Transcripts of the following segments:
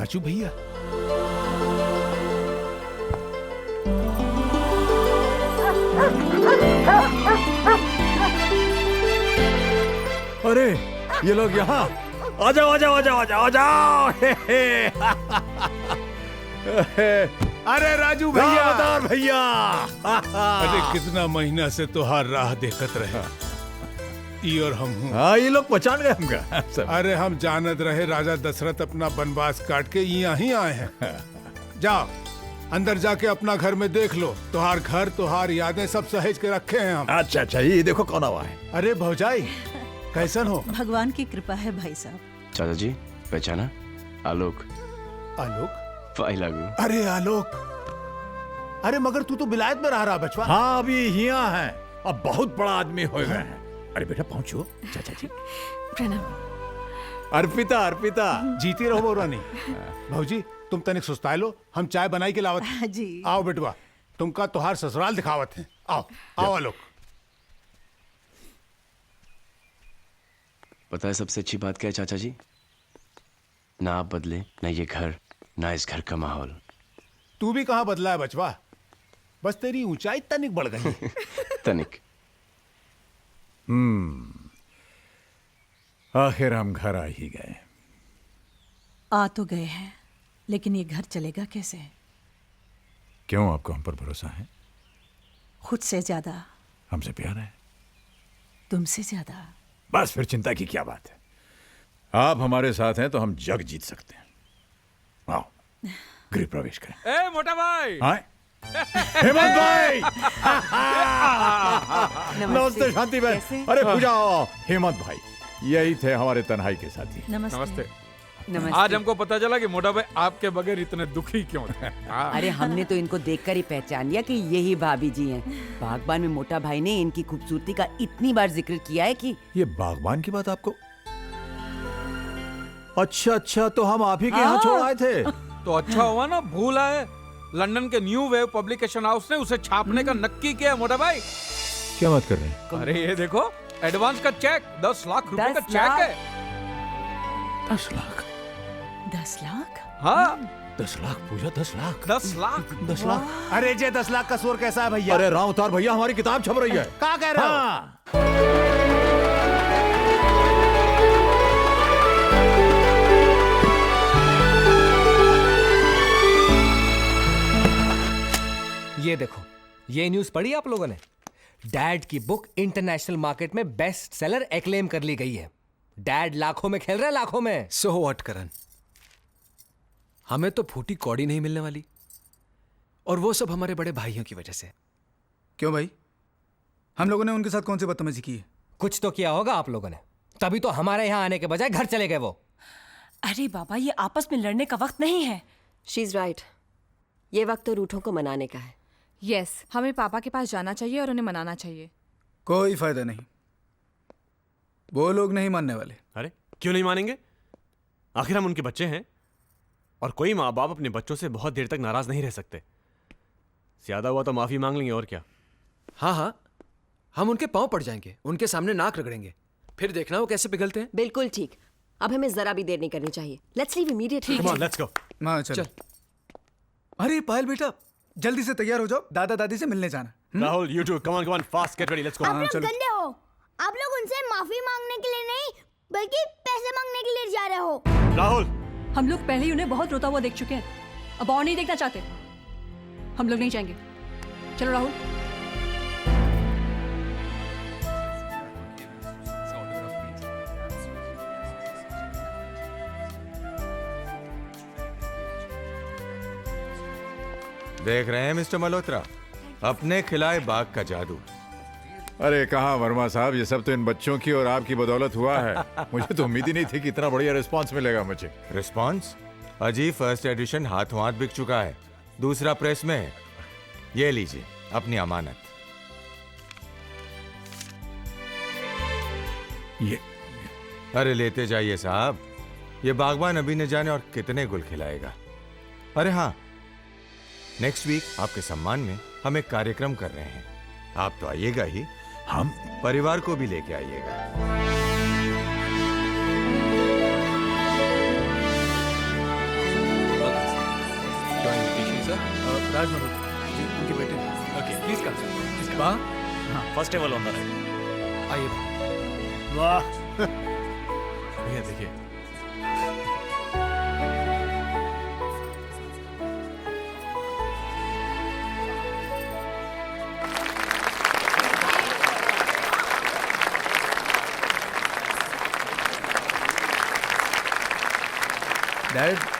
राजू भैया। अरे ये लोग यहाँ, आ जाओ आ जाओ आ जाओ आ जाओ आ जाओ। अरे राजू भैया, दामोदर भैया। अरे कितना महीना से तोहार राह देखत रहे, ई और हम हूँ। हाँ ये लोग पहचान गए हमका। अरे हम जानत रहे राजा दशरथ अपना वनवास काट के यहाँ ही आए हैं। जाओ अंदर जाके अपना घर में देख लो, तुहार घर तुहार यादें सब सहेज के रखे हैं हम। अच्छा अच्छा, ये देखो कौन हुआ है। अरे भौजाई कैसन हो? भगवान की कृपा है भाई साहब। चाचा जी पहचाना? आलोक। आलोक? फाइल लागू। अरे आलोक, अरे मगर तू तो विलायत में रह रहा बचवा। हाँ अभी यहाँ है, अब बहुत बड़ा आदमी हो गए हैं। अरे बेटा पहुंचो। चाचा जी प्रणाम। अर्पिता अर्पिता। जीती रहो रानी। भौजी तुम तनिक सुस्ताए लो, हम चाय बनाई के लावत हैं। जी। आओ बेटवा, तुमका तोहार ससुराल दिखावत हैं। आओ आओ आलोक। पता है सबसे अच्छी बात क्या है चाचा जी? ना आप बदले, ना ये घर, ना इस घर का माहौल। तू भी कहाँ बदला है बचवा, बस तेरी ऊंचाई तनिक बढ़ गई। तनिक। आखिर हम घर आ ही गए। आ तो गए हैं, लेकिन ये घर चलेगा कैसे? क्यों, आपको हम पर भरोसा है? खुद से ज्यादा, हमसे प्यार है? तुमसे ज्यादा। बस फिर चिंता की क्या बात है। आप हमारे साथ हैं तो हम जग जीत सकते हैं। आओ गृह प्रवेश करें। ए मोटा भाई। हाँ? हेमंत भाई। नमस्ते शांति बहन। अरे पूजा, हेमंत भाई यही थे हमारे तन्हाई के साथी। नमस्ते। आज हमको पता चला कि मोटा भाई आपके बगैर इतने दुखी क्यों थे। अरे हमने तो इनको देखकर ही पहचान लिया कि यही भाभी जी हैं। बागबान में मोटा भाई ने इनकी खूबसूरती का इतनी बार जिक्र किया है कि ये बागबान की बात आपको? अच्छा अच्छा, तो हम आप ही के यहाँ छोड़ आए थे। तो अच्छा हुआ ना, भूल आए। लंदन के न्यू वेव पब्लिकेशन हाउस ने उसे छापने का नक्की किया है मोटा भाई। क्या बात कर रहे हैं? अरे ये देखो, एडवांस का चेक 10 लाख रुपए का 10 चेक है। 10 लाख? 10 लाख? हाँ 10 लाख पूजा, 10 लाख? 10 लाख। 10 लाख? अरे जे 10 लाख का शोर कैसा है भैया? अरे राम अवतार भैया, हमारी किताब छप रही है। क्या कह रहे हो? हाँ। ये देखो, ये न्यूज़ पढ़ी आप लोगों ने? डैड की बुक इंटरनेशनल मार्केट में बेस्ट सेलर एक्लेम कर ली गई है। डैड लाखों में खेल रहा है, लाखों में। सो व्हाट करण, हमें तो फूटी कौड़ी नहीं मिलने वाली, और वो सब हमारे बड़े भाइयों की वजह से। क्यों भाई, हम लोगों ने उनके साथ कौन सी बदतमीजी की है? कुछ तो किया होगा आप लोगों ने, तभी तो हमारे यहाँ आने के बजाय घर चले गए वो। अरे बाबा, ये आपस में लड़ने का वक्त नहीं है। शी इज राइट, ये वक्त तो रूठों को मनाने का है। यस, हमें पापा के पास जाना चाहिए और उन्हें मनाना चाहिए। कोई फायदा नहीं, वो लोग नहीं मानने वाले। अरे क्यों नहीं मानेंगे? आखिर हम उनके बच्चे हैं, और कोई माँ बाप अपने बच्चों से बहुत देर तक नाराज नहीं रह सकते। ज्यादा हुआ तो माफी मांग लेंगे, और क्या। हाँ हाँ, हम उनके पांव पड़ जाएंगे, उनके सामने नाक रगड़ेंगे, फिर देखना वो कैसे पिघलते हैं। बिल्कुल ठीक, अब हमें जरा भी देर नहीं करनी चाहिए। Let's leave immediately. Come on, let's go. हाँ चल। अरे पायल बेटा, जल्दी से तैयार हो जाओ, दादा दादी से मिलने जाना। Rahul, you too, come on, fast, get ready, let's go. आप लोग गंदे हो, आप लोग उनसे माफी मांगने के लिए नहीं बल्कि पैसे मांगने के लिए जा रहे हो। राहुल, हम लोग पहले ही उन्हें बहुत रोता हुआ देख चुके हैं, अब और नहीं देखना चाहते। हम लोग नहीं जाएंगे। चलो राहुल। देख रहे हैं मिस्टर मल्होत्रा, अपने खिलाए बाग का जादू। अरे कहाँ वर्मा साहब, ये सब तो इन बच्चों की और आपकी बदौलत हुआ है। मुझे तो उम्मीद ही नहीं थी कि इतना बढ़िया रिस्पांस मिलेगा मुझे। रिस्पांस? अजी फर्स्ट एडिशन हाथों हाथ बिक चुका है, दूसरा प्रेस में है। ये लीजिए अपनी अमानत। ये अरे लेते जाइए साहब, ये बागबान अभी न जाने और कितने गुल खिलाएगा। अरे हाँ, नेक्स्ट वीक आपके सम्मान में हम एक कार्यक्रम कर रहे हैं, आप तो आइएगा ही, हम परिवार को भी लेके आइएगा। फर्स्ट टेबल ऑनर है। आइए वाह भैया देखिए, डैड,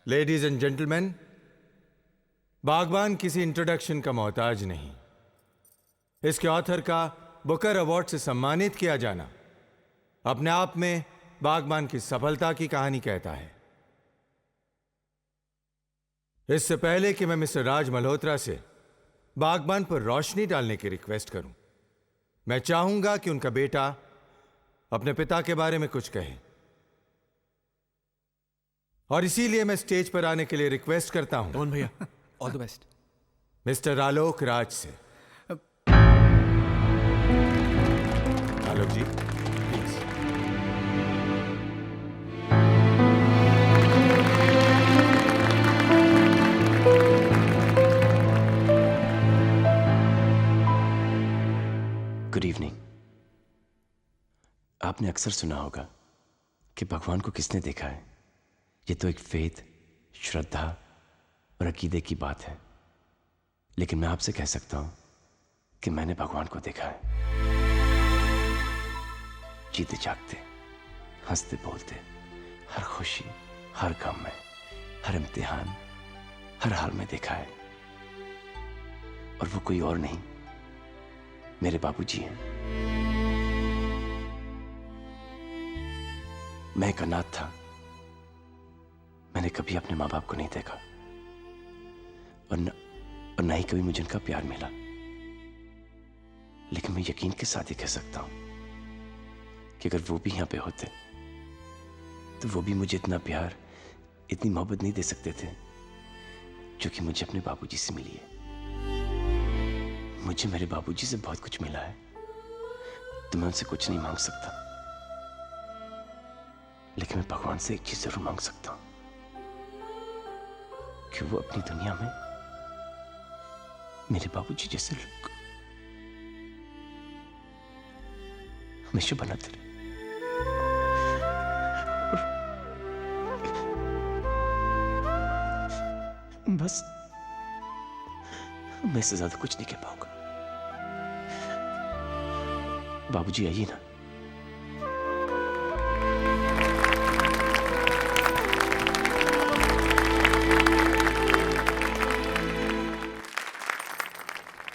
लेडीज एंड जेंटलमैन, बागबान किसी इंट्रोडक्शन का मोहताज नहीं। इसके ऑथर का बुकर अवार्ड से सम्मानित किया जाना अपने आप में बागबान की सफलता की कहानी कहता है। इससे पहले कि मैं मिस्टर राज मल्होत्रा से बागबान पर रोशनी डालने की रिक्वेस्ट करूं, मैं चाहूंगा कि उनका बेटा अपने पिता के बारे में कुछ कहे, और इसीलिए मैं स्टेज पर आने के लिए रिक्वेस्ट करता हूं कौन भैया? All the best. Mister Alok Raj से। आलोक जी प्लीज। Good evening. आपने अक्सर सुना होगा कि भगवान को किसने देखा है। ये तो एक फेथ, श्रद्धा और अकीदे की बात है, लेकिन मैं आपसे कह सकता हूं कि मैंने भगवान को देखा है। जीते जागते, हंसते बोलते, हर खुशी, हर गम में, हर इम्तिहान, हर हाल में देखा है। और वो कोई और नहीं, मेरे बाबूजी हैं। मैं एक अनाथ था। मैंने कभी अपने माँ बाप को नहीं देखा, और न ही कभी मुझे उनका प्यार मिला। लेकिन मैं यकीन के साथ ही कह सकता हूं कि अगर वो भी यहां पे होते तो वो भी मुझे इतना प्यार, इतनी मोहब्बत नहीं दे सकते थे जो कि मुझे अपने बाबूजी से मिली है। मुझे मेरे बाबूजी से बहुत कुछ मिला है, तो मैं उनसे कुछ नहीं मांग सकता, लेकिन मैं भगवान से एक चीज जरूर मांग सकता हूं कि वो अपनी दुनिया में मेरे बाबूजी जैसे लोग हमेशा बनाते रहे। बस मैं इससे ज्यादा कुछ नहीं कह पाऊंगा। बाबूजी आइए ना।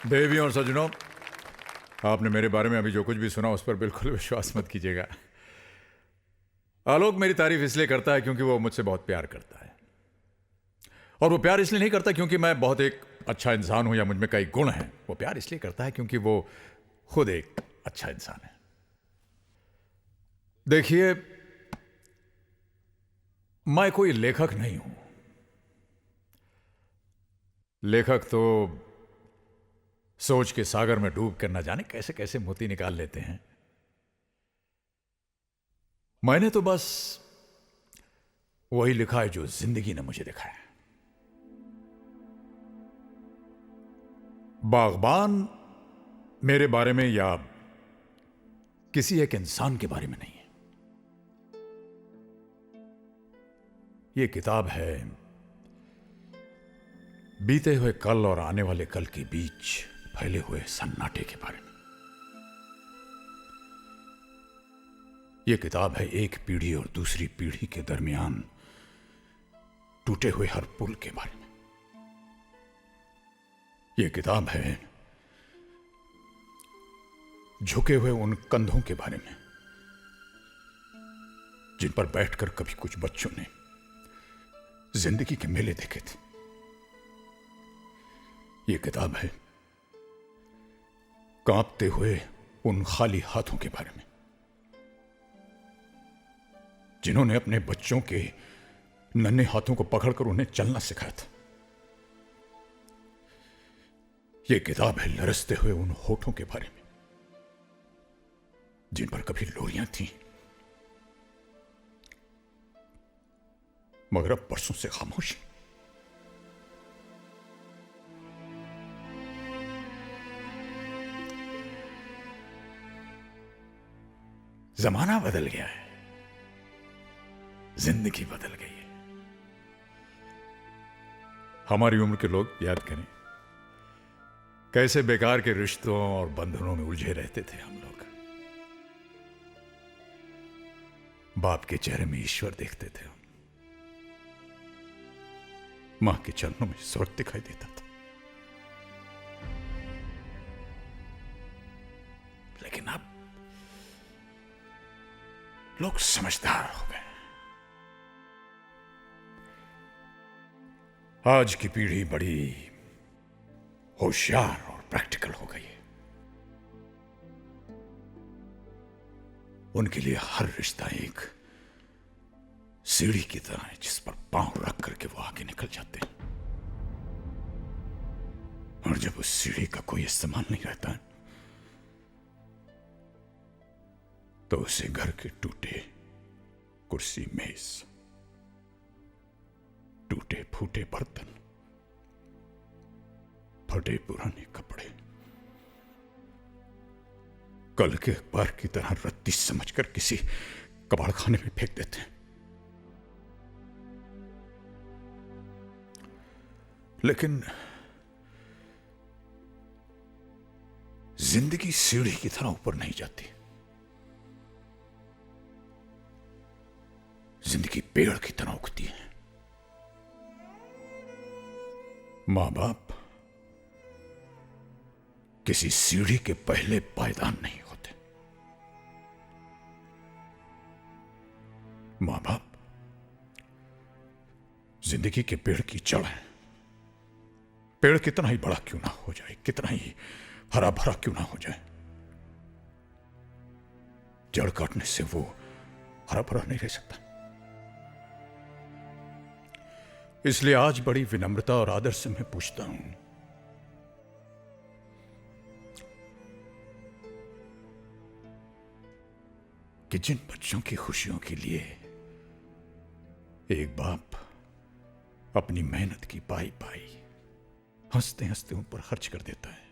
देवियों और सज्जनों, आपने मेरे बारे में अभी जो कुछ भी सुना उस पर बिल्कुल विश्वास मत कीजिएगा। आलोक मेरी तारीफ इसलिए करता है क्योंकि वो मुझसे बहुत प्यार करता है, और वो प्यार इसलिए नहीं करता क्योंकि मैं बहुत एक अच्छा इंसान हूं या मुझ में कई गुण हैं। वो प्यार इसलिए करता है क्योंकि वो खुद एक अच्छा इंसान है। देखिए, मैं कोई लेखक नहीं हूं। लेखक तो सोच के सागर में डूब कर न जाने कैसे कैसे मोती निकाल लेते हैं। मैंने तो बस वही लिखा है जो जिंदगी ने मुझे दिखाया। बागबान मेरे बारे में या किसी एक इंसान के बारे में नहीं है। यह किताब है बीते हुए कल और आने वाले कल के बीच फैले हुए सन्नाटे के बारे में। यह किताब है एक पीढ़ी और दूसरी पीढ़ी के दरमियान टूटे हुए हर पुल के बारे में। यह किताब है झुके हुए उन कंधों के बारे में जिन पर बैठकर कभी कुछ बच्चों ने जिंदगी के मेले देखे थे। यह किताब है कांपते हुए उन खाली हाथों के बारे में जिन्होंने अपने बच्चों के नन्हे हाथों को पकड़कर उन्हें चलना सिखाया था। यह किताब है लरसते हुए उन होठों के बारे में जिन पर कभी लोरियां थीं मगर अब परसों से खामोशी। जमाना बदल गया है, जिंदगी बदल गई है। हमारी उम्र के लोग याद करें कैसे बेकार के रिश्तों और बंधनों में उलझे रहते थे हम लोग। बाप के चेहरे में ईश्वर देखते थे हम, मां के चरणों में स्वर्ग दिखाई देता था। लेकिन अब लोग समझदार हो गए। आज की पीढ़ी बड़ी होशियार और प्रैक्टिकल हो गई है। उनके लिए हर रिश्ता एक सीढ़ी की तरह है जिस पर पांव रख करके वो आगे निकल जाते हैं। और जब उस सीढ़ी का कोई इस्तेमाल नहीं रहता है तो उसे घर के टूटे कुर्सी मेज, टूटे फूटे बर्तन, फटे पुराने कपड़े, कल के अखबार की तरह रत्ती समझकर किसी कबाड़ खाने में फेंक देते हैं। लेकिन जिंदगी सीढ़ी की तरह ऊपर नहीं जाती। जिंदगी पेड़ की तरह उगती है। मां बाप किसी सीढ़ी के पहले पायदान नहीं होते। मां बाप जिंदगी के पेड़ की जड़ है। पेड़ कितना ही बड़ा क्यों ना हो जाए, कितना ही हरा भरा क्यों ना हो जाए, जड़ काटने से वो हरा भरा नहीं रह सकता। इसलिए आज बड़ी विनम्रता और आदर से मैं पूछता हूं, कि जिन बच्चों की खुशियों के लिए एक बाप अपनी मेहनत की पाई पाई हंसते हंसते उन पर खर्च कर देता है,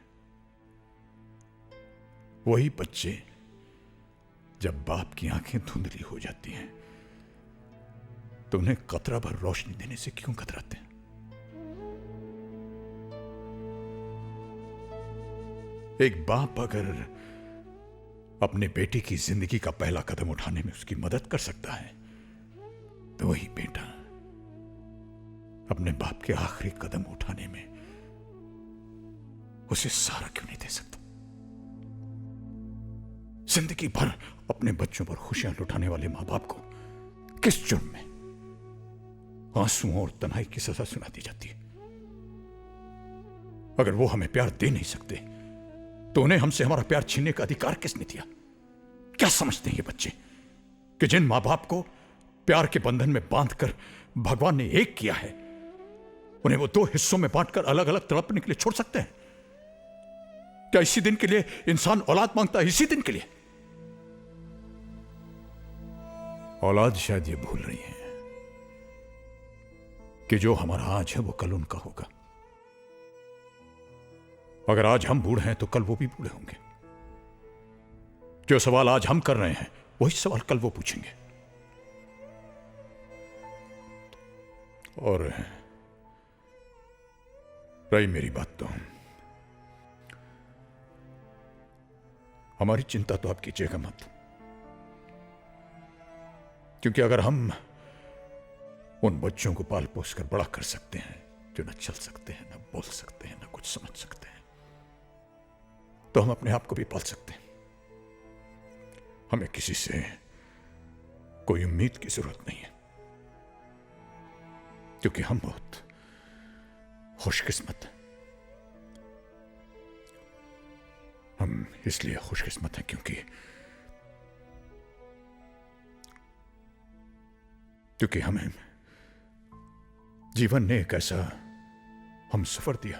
वही बच्चे जब बाप की आंखें धुंधली हो जाती हैं तो उन्हें कतरा भर रोशनी देने से क्यों कतराते हैं? एक बाप अगर अपने बेटे की जिंदगी का पहला कदम उठाने में उसकी मदद कर सकता है तो वही बेटा अपने बाप के आखिरी कदम उठाने में उसे सारा क्यों नहीं दे सकता? जिंदगी भर अपने बच्चों पर खुशियां लुटाने वाले मां बाप को किस जुर्म में आंसुओं और तन्हाई की सजा सुना दी जाती है? अगर वो हमें प्यार दे नहीं सकते तो उन्हें हमसे हमारा प्यार छीनने का अधिकार किसने दिया? क्या समझते हैं ये बच्चे कि जिन मां बाप को प्यार के बंधन में बांधकर भगवान ने एक किया है, उन्हें वो दो हिस्सों में बांटकर अलग अलग तड़पने के लिए छोड़ सकते हैं? क्या इसी दिन के लिए इंसान औलाद मांगता है? इसी दिन के लिए? औलाद शायद ये भूल रही है कि जो हमारा आज है वो कल उनका होगा। अगर आज हम बूढ़े हैं तो कल वो भी बूढ़े होंगे। जो सवाल आज हम कर रहे हैं वही सवाल कल वो पूछेंगे। और रही मेरी बात तो हमारी चिंता तो आप कीजिएगा मत, क्योंकि अगर हम उन बच्चों को पाल पोस कर बड़ा कर सकते हैं जो न चल सकते हैं, न बोल सकते हैं, न कुछ समझ सकते हैं, तो हम अपने आप को भी पाल सकते हैं। हमें किसी से कोई उम्मीद की जरूरत नहीं है, क्योंकि हम बहुत खुशकिस्मत हैं। हम इसलिए खुशकिस्मत हैं क्योंकि हमें जीवन ने एक ऐसा हम सफर दिया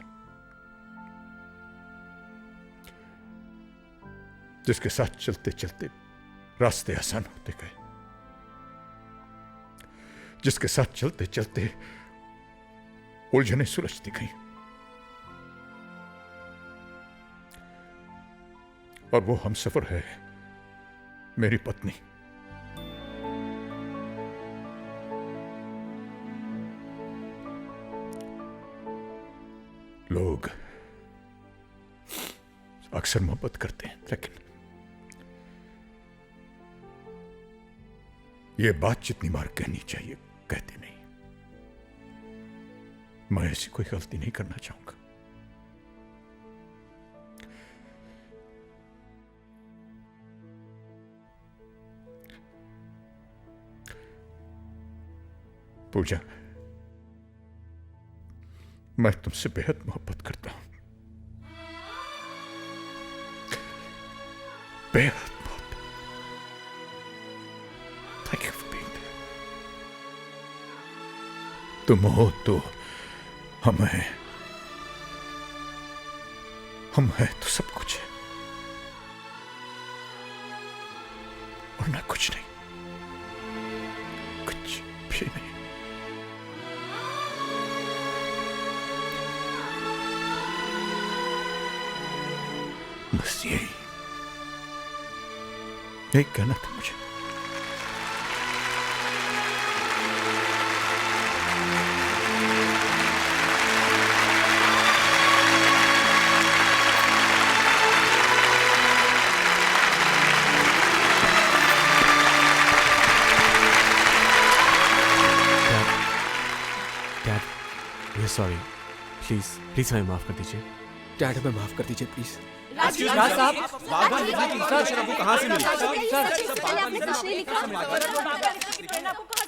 जिसके साथ चलते चलते रास्ते आसान होते गए। जिसके साथ चलते चलते उलझने सुलझती गई, और वो हमसफर है मेरी पत्नी। लोग अक्सर मोहब्बत करते हैं, लेकिन ये बात जितनी बार कहनी चाहिए कहते नहीं। मैं ऐसी कोई गलती नहीं करना चाहूंगा। पूजा, मैं तुमसे बेहद मोहब्बत करता हूं, बेहद मोहब्बत। Thank you for being there. तुम हो तो हम हैं तो सब कुछ है, वरना कुछ नहीं, कुछ भी नहीं। बस यही कहना था मुझे। Dad, we are sorry. Please हमें माफ कर दीजिए। डैड, हमें माफ कर दीजिए प्लीज।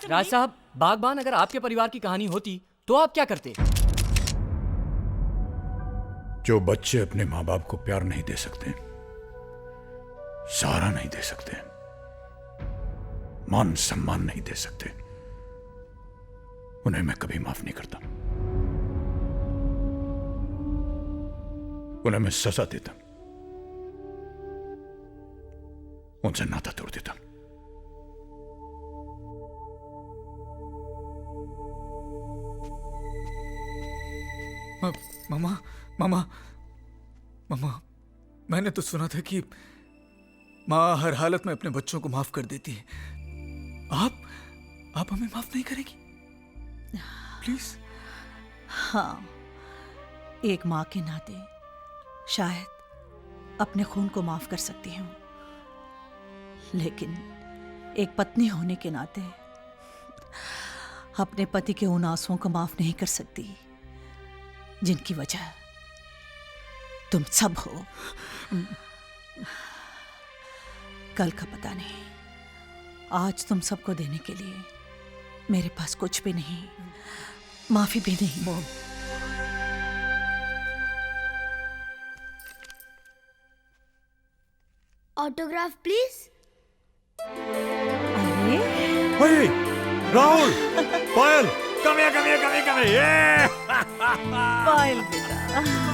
राज साहब, बागबान अगर आपके परिवार की कहानी होती तो आप क्या करते? जो बच्चे अपने माँ बाप को प्यार नहीं दे सकते, सहारा नहीं दे सकते, मान सम्मान नहीं दे सकते, उन्हें मैं कभी माफ नहीं करता। उन्हें मैं सजा देता, उनसे नाता तोड़ देता। मामा मामा मामा, मैंने तो सुना था कि माँ हर हालत में अपने बच्चों को माफ कर देती है। आप हमें माफ नहीं करेगी प्लीज? हाँ, एक माँ के नाते शायद अपने खून को माफ कर सकती हूँ, लेकिन एक पत्नी होने के नाते अपने पति के उन आंसुओं को माफ नहीं कर सकती जिनकी वजह तुम सब हो। कल का पता नहीं, आज तुम सबको देने के लिए मेरे पास कुछ भी नहीं, माफी भी नहीं। Autograph please. अरे राहुल, पायल, कम here, पायल बेटा।